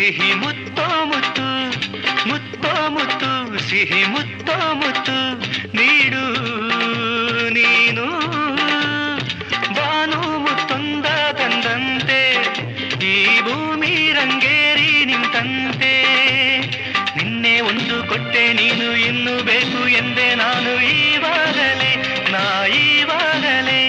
ಸಿಹಿ ಮುತ್ತೋ ಮುತ್ತು ಮುತ್ತೋ ಮುತ್ತು ಸಿಹಿ ಮುತ್ತೋ ಮುತ್ತು ನೀಡು ನೀನು ಬಾನು ಮುತ್ತೊಂದ ತಂದಂತೆ ಈ ಭೂಮಿ ರಂಗೇರಿ ನಿಂತಂತೆ ನಿನ್ನೆ ಒಂದು ಕೊಟ್ಟೆ ನೀನು ಇನ್ನು ಬೇಕು ಎಂದೆ ನಾನು ಈವಾಗಲೇ ನಾ ಈವಾಗಲೇ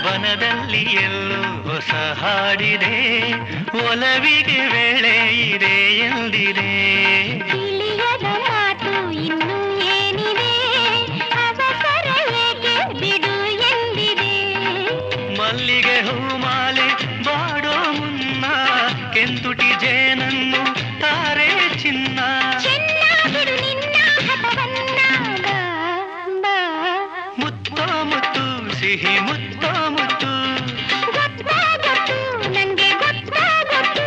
ವನದಲ್ಲಿ ಎಲ್ಲೋ ಹೊಸ ಹಾಡಿದೆ ಒಲವಿಗೆ ವೇಳೆ ಇದೆ ಎಂದಿದೆ ತಿಳಿಯದ ಮಾತು ಇನ್ನು ಏನಿದೆ ಅವಸರ ಏಕೆ ಬಿಡು ಎಂದಿದೆ ಮಲ್ಲಿಗೆ ಹೂಮಾಲೆ ಬಾಡೋ ಮುನ್ನ ಕೆಂತುಟಿ ಜೇನನ್ನು ತಾರೆ ಚಿನ್ನ ಚೆನ್ನ ಬಿಡು ನಿನ್ನ ಹಠವನ್ನ ಬಾ ಮುತ್ತೋ ಮುತ್ತು ಸಿಹಿ ಮುತ್ತೋ ಮುತ್ತು ಗೊತ್ತಾಗತ್ತು ನಂಗೆ ಗೊತ್ತಾಗತ್ತು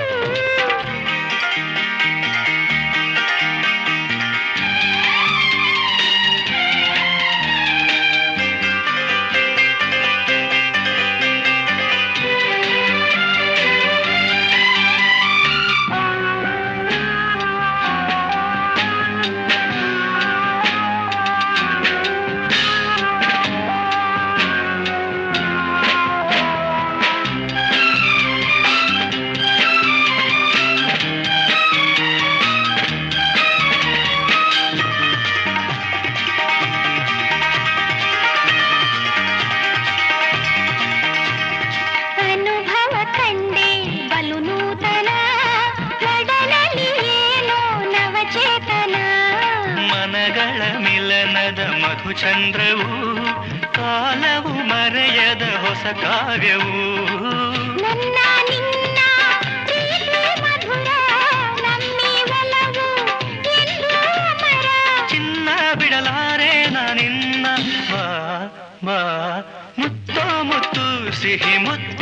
ಮನಗಳ ಮಿಲನದ ಮಧುಚಂದ್ರವು ಕಾಲವು ಮರೆಯದ ಹೊಸ ಕಾವ್ಯವು ನನ್ನ ನಿನ್ನ ಪ್ರೀತಿ ಮಧುರ ನಮ್ಮಿ ಒಲವು ಎಂದು ಅಮರ ಚಿನ್ನ ಬಿಡಲಾರೆ ನಾನಿನ್ನ ಬಾ ಬಾ ಮುತ್ತೋ ಮುತ್ತು ಸಿಹಿ ಮುತ್ತು